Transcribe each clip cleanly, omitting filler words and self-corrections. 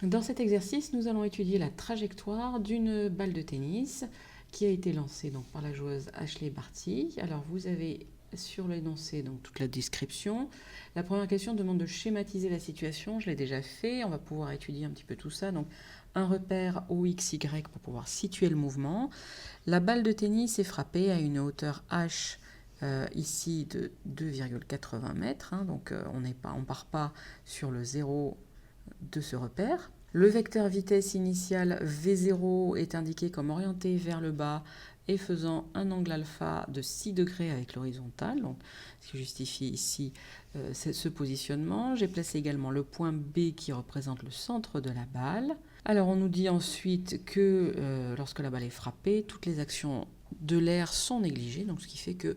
Dans cet exercice, nous allons étudier la trajectoire d'une balle de tennis qui a été lancée donc, par la joueuse Ashley Barty. Alors vous avez sur l'énoncé donc toute la description. La première question demande de schématiser la situation. Je l'ai déjà fait. On va pouvoir étudier un petit peu tout ça. Donc un repère OXY pour pouvoir situer le mouvement. La balle de tennis est frappée à une hauteur H ici de 2,80 mètres. Donc on ne part pas sur le zéro de ce repère. Le vecteur vitesse initiale V0 est indiqué comme orienté vers le bas et faisant un angle alpha de 6 degrés avec l'horizontale, donc ce qui justifie ici ce positionnement. J'ai placé également le point B qui représente le centre de la balle. Alors on nous dit ensuite que lorsque la balle est frappée, toutes les actions de l'air sont négligées, donc ce qui fait que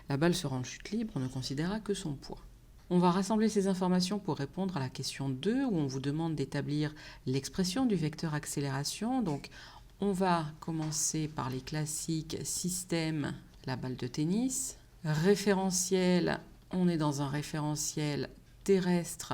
la balle sera en chute libre, on ne considérera que son poids. On va rassembler ces informations pour répondre à la question 2 où on vous demande d'établir l'expression du vecteur accélération. Donc on va commencer par les classiques système, la balle de tennis. Référentiel, on est dans un référentiel terrestre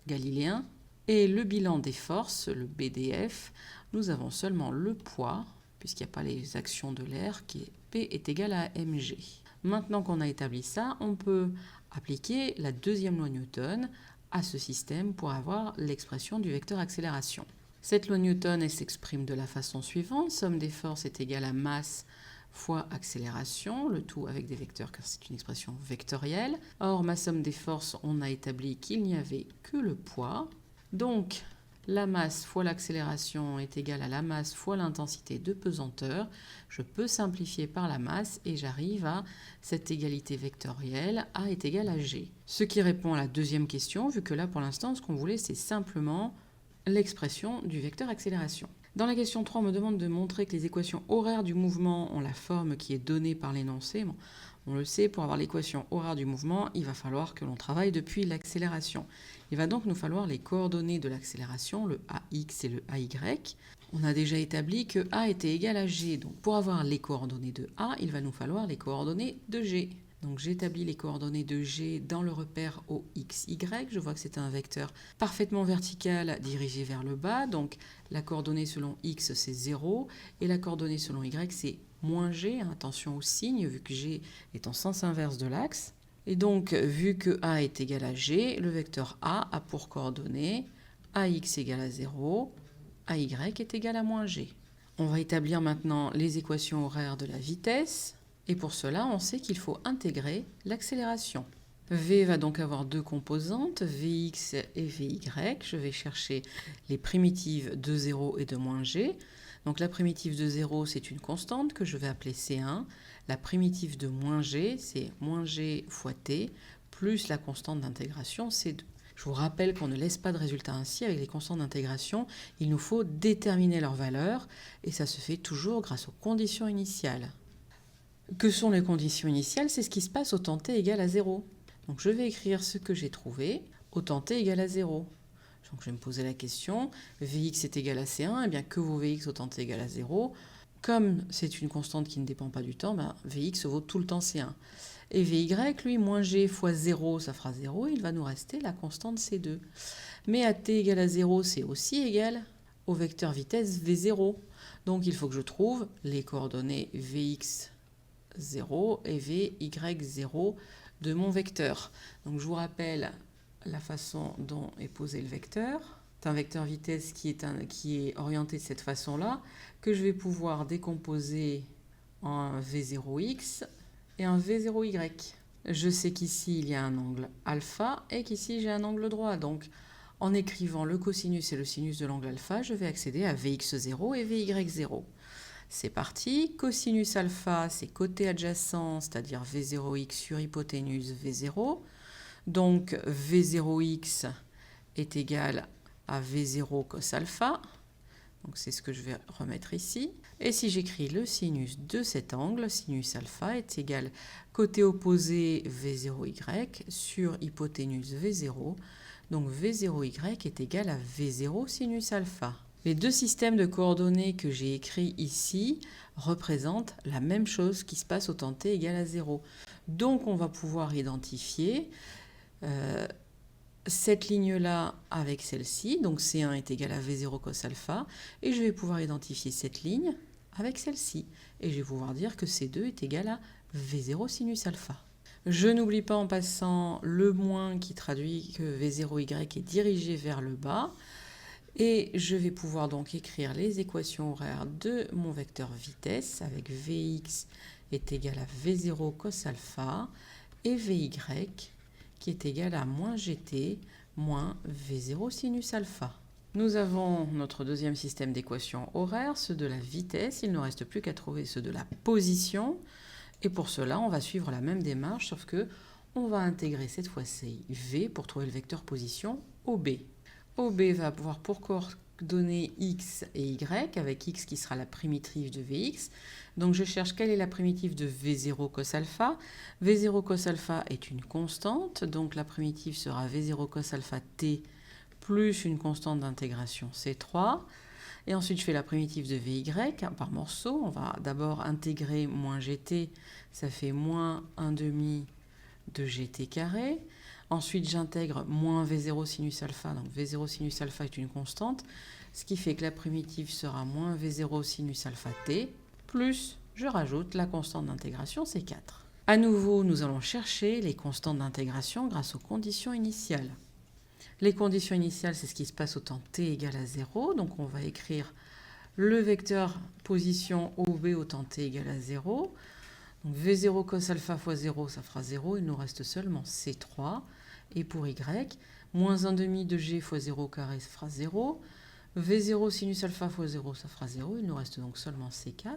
galiléen. Et le bilan des forces, le BDF, nous avons seulement le poids, puisqu'il n'y a pas les actions de l'air, qui est P est égal à mg. Maintenant qu'on a établi ça, on peut appliquer la deuxième loi Newton à ce système pour avoir l'expression du vecteur accélération. Cette loi Newton, elle s'exprime de la façon suivante. Somme des forces est égale à masse fois accélération, le tout avec des vecteurs car c'est une expression vectorielle. Or, ma somme des forces, on a établi qu'il n'y avait que le poids. Donc, la masse fois l'accélération est égale à la masse fois l'intensité de pesanteur. Je peux simplifier par la masse et j'arrive à cette égalité vectorielle A est égal à G. Ce qui répond à la deuxième question, vu que là pour l'instant ce qu'on voulait c'est simplement l'expression du vecteur accélération. Dans la question 3, on me demande de montrer que les équations horaires du mouvement ont la forme qui est donnée par l'énoncé. Bon, on le sait, pour avoir l'équation horaire du mouvement, il va falloir que l'on travaille depuis l'accélération. Il va donc nous falloir les coordonnées de l'accélération, le AX et le AY. On a déjà établi que A était égal à G. Donc pour avoir les coordonnées de A, il va nous falloir les coordonnées de G. Donc j'établis les coordonnées de G dans le repère OXY. Je vois que c'est un vecteur parfaitement vertical dirigé vers le bas. Donc la coordonnée selon X c'est 0 et la coordonnée selon Y c'est moins G. Attention au signe vu que G est en sens inverse de l'axe. Et donc vu que A est égal à G, le vecteur A a pour coordonnées AX égale à 0, AY est égal à moins G. On va établir maintenant les équations horaires de la vitesse. Et pour cela, on sait qu'il faut intégrer l'accélération. V va donc avoir deux composantes, Vx et Vy. Je vais chercher les primitives de 0 et de moins g. Donc la primitive de 0, c'est une constante que je vais appeler C1. La primitive de moins g, c'est moins g fois t, plus la constante d'intégration C2. Je vous rappelle qu'on ne laisse pas de résultat ainsi avec les constantes d'intégration. Il nous faut déterminer leur valeur et ça se fait toujours grâce aux conditions initiales. Que sont les conditions initiales? C'est ce qui se passe au temps t égale à 0. Donc je vais écrire ce que j'ai trouvé au temps t égale à 0. Donc je vais me poser la question, Vx est égal à C1, et bien que vaut Vx au temps t égale à 0? Comme c'est une constante qui ne dépend pas du temps, Vx vaut tout le temps C1. Et Vy, lui, moins g fois 0, ça fera 0, il va nous rester la constante C2. Mais à t égale à 0, c'est aussi égal au vecteur vitesse V0. Donc il faut que je trouve les coordonnées Vx 0 et Vy0 de mon vecteur. Donc je vous rappelle la façon dont est posé le vecteur. C'est un vecteur vitesse qui est orienté de cette façon-là, que je vais pouvoir décomposer en un V0x et un V0y. Je sais qu'ici il y a un angle alpha et qu'ici j'ai un angle droit. Donc en écrivant le cosinus et le sinus de l'angle alpha, je vais accéder à Vx0 et Vy0. C'est parti, cosinus alpha, c'est côté adjacent, c'est-à-dire V0x sur hypoténuse V0. Donc V0x est égal à V0 cos alpha. Donc c'est ce que je vais remettre ici. Et si j'écris le sinus de cet angle, sinus alpha est égal côté opposé V0y sur hypoténuse V0. Donc V0y est égal à V0 sinus alpha. Les deux systèmes de coordonnées que j'ai écrits ici représentent la même chose qui se passe au temps t égale à 0. Donc on va pouvoir identifier cette ligne-là avec celle-ci, donc C1 est égal à V0 cos alpha, et je vais pouvoir identifier cette ligne avec celle-ci, et je vais pouvoir dire que C2 est égal à V0 sinus alpha. Je n'oublie pas en passant le moins qui traduit que V0y est dirigé vers le bas, et je vais pouvoir donc écrire les équations horaires de mon vecteur vitesse avec Vx est égal à V0 cos alpha et Vy qui est égal à moins gt moins V0 sinus alpha. Nous avons notre deuxième système d'équations horaires, ceux de la vitesse. Il ne reste plus qu'à trouver ceux de la position. Et pour cela, on va suivre la même démarche, sauf que on va intégrer cette fois-ci V pour trouver le vecteur position OB. OB va avoir pour coordonnées x et y, avec x qui sera la primitive de Vx. Donc je cherche quelle est la primitive de V0 cos alpha. V0 cos alpha est une constante, donc la primitive sera V0 cos alpha t plus une constante d'intégration C3. Et ensuite, je fais la primitive de Vy par morceaux. On va d'abord intégrer moins gt, ça fait moins 1 demi de gt carré. Ensuite, j'intègre moins V0 sinus alpha. Donc V0 sinus alpha est une constante, ce qui fait que la primitive sera moins V0 sinus alpha t, plus je rajoute la constante d'intégration C4. À nouveau, nous allons chercher les constantes d'intégration grâce aux conditions initiales. Les conditions initiales, c'est ce qui se passe au temps t égale à 0. Donc on va écrire le vecteur position OB au temps t égale à 0. Donc V0 cos alpha fois 0, ça fera 0. Il nous reste seulement C3. Et pour Y, moins 1 demi de G fois 0 au carré, ça fera 0. V0 sinus alpha fois 0, ça fera 0. Il nous reste donc seulement C4.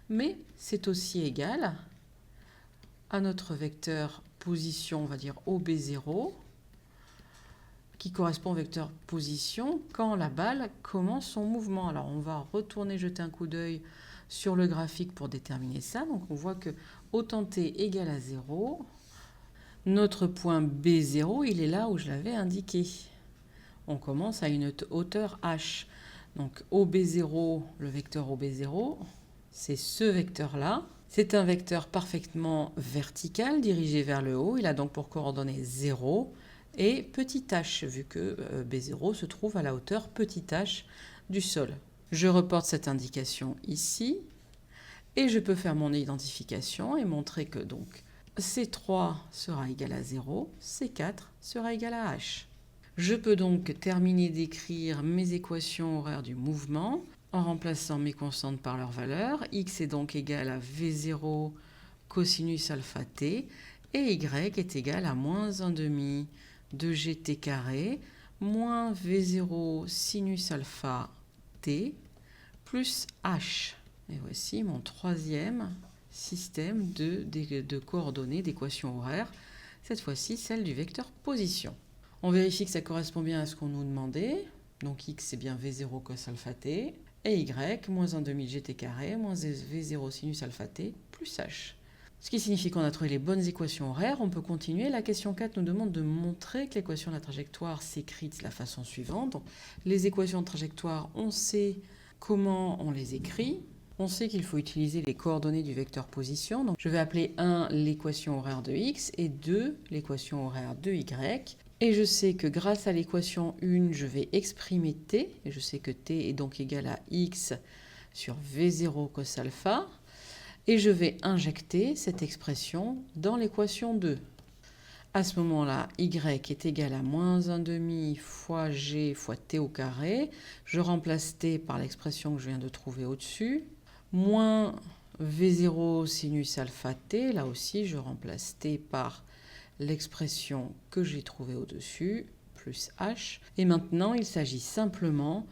Mais c'est aussi égal à notre vecteur position, on va dire OB0, qui correspond au vecteur position quand la balle commence son mouvement. Alors on va retourner jeter un coup d'œil sur le graphique pour déterminer ça. Donc on voit que au temps t égale à 0, notre point B0, il est là où je l'avais indiqué. On commence à une hauteur h. Donc OB0, le vecteur OB0, c'est ce vecteur-là. C'est un vecteur parfaitement vertical, dirigé vers le haut. Il a donc pour coordonnées 0 et petit h, vu que B0 se trouve à la hauteur petit h du sol. Je reporte cette indication ici, et je peux faire mon identification et montrer que donc C3 sera égal à 0, C4 sera égal à h. Je peux donc terminer d'écrire mes équations horaires du mouvement en remplaçant mes constantes par leurs valeurs. X est donc égal à V0 cosinus alpha t, et Y est égal à moins 1 demi de gt carré moins V0 sinus alpha t plus h. Et voici mon troisième système de coordonnées d'équations horaires, cette fois-ci celle du vecteur position. On vérifie que ça correspond bien à ce qu'on nous demandait. Donc x c'est bien V0 cos alpha t, et y, moins 1 demi de gt carré moins V0 sinus alpha t plus h. Ce qui signifie qu'on a trouvé les bonnes équations horaires. On peut continuer. La question 4 nous demande de montrer que l'équation de la trajectoire s'écrit de la façon suivante. Donc, les équations de trajectoire, on sait comment on les écrit. On sait qu'il faut utiliser les coordonnées du vecteur position. Donc, je vais appeler 1 l'équation horaire de x et 2 l'équation horaire de y. Et je sais que grâce à l'équation 1, je vais exprimer t. Et je sais que t est donc égal à x sur V0 cos alpha. Et je vais injecter cette expression dans l'équation 2. À ce moment-là, y est égal à moins 1 demi fois g fois t au carré. Je remplace t par l'expression que je viens de trouver au-dessus. Moins v0 sinus alpha t. Là aussi, je remplace t par l'expression que j'ai trouvée au-dessus, plus h. Et maintenant, il s'agit simplement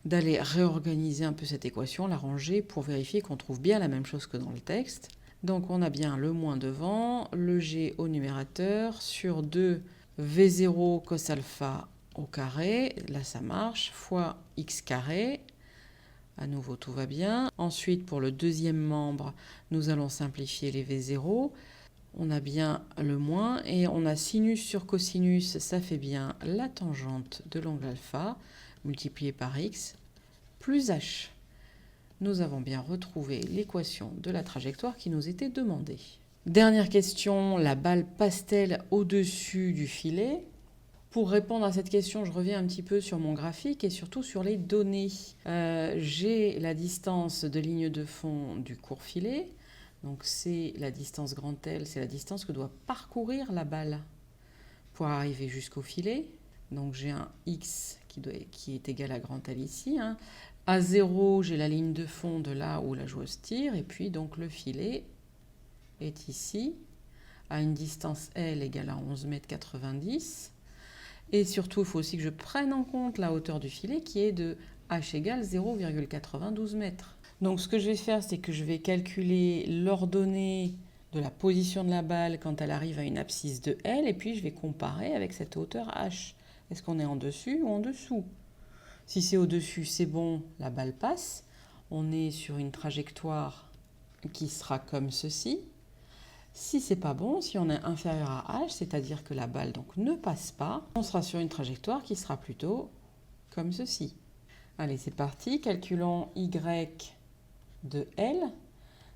d'aller réorganiser un peu cette équation, la ranger pour vérifier qu'on trouve bien la même chose que dans le texte. Donc on a bien le moins devant, le g au numérateur, sur 2 v0 cos alpha au carré, là ça marche, fois x carré, à nouveau tout va bien. Ensuite pour le deuxième membre, nous allons simplifier les v0, on a bien le moins, et on a sinus sur cosinus, ça fait bien la tangente de l'angle alpha, multiplié par x, plus h. Nous avons bien retrouvé l'équation de la trajectoire qui nous était demandée. Dernière question, la balle passe-t-elle au-dessus du filet? Pour répondre à cette question, je reviens un petit peu sur mon graphique et surtout sur les données. J'ai la distance de ligne de fond du court filet. Donc c'est la distance grand L, c'est la distance que doit parcourir la balle pour arriver jusqu'au filet. Donc j'ai un X qui est égal à grand L ici. Hein. À 0, j'ai la ligne de fond de là où la joueuse tire. Et puis donc le filet est ici, à une distance L égale à 11,90 m. Et surtout, il faut aussi que je prenne en compte la hauteur du filet qui est de H égale 0,92 m. Donc ce que je vais faire, c'est que je vais calculer l'ordonnée de la position de la balle quand elle arrive à une abscisse de L, et puis je vais comparer avec cette hauteur H. Est-ce qu'on est en dessus ou en dessous? Si c'est au-dessus, c'est bon, la balle passe. On est sur une trajectoire qui sera comme ceci. Si c'est pas bon, si on est inférieur à H, c'est-à-dire que la balle donc ne passe pas, on sera sur une trajectoire qui sera plutôt comme ceci. Allez, c'est parti. Calculons Y de L.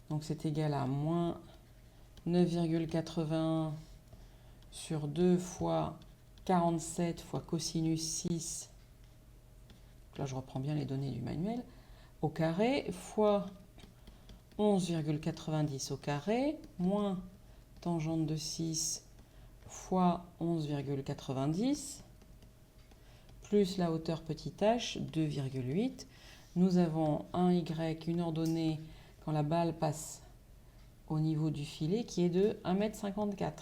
Donc c'est égal à moins 9,80 sur 2 fois 47 fois cosinus 6. Donc là, je reprends bien les données du manuel. Au carré fois 11,90 au carré moins tangente de 6 fois 11,90 plus la hauteur petit h, 2,8. Nous avons un Y, une ordonnée, quand la balle passe au niveau du filet, qui est de 1,54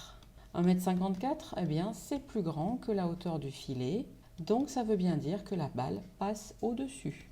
m. 1,54 m, eh bien, c'est plus grand que la hauteur du filet. Donc, ça veut bien dire que la balle passe au-dessus.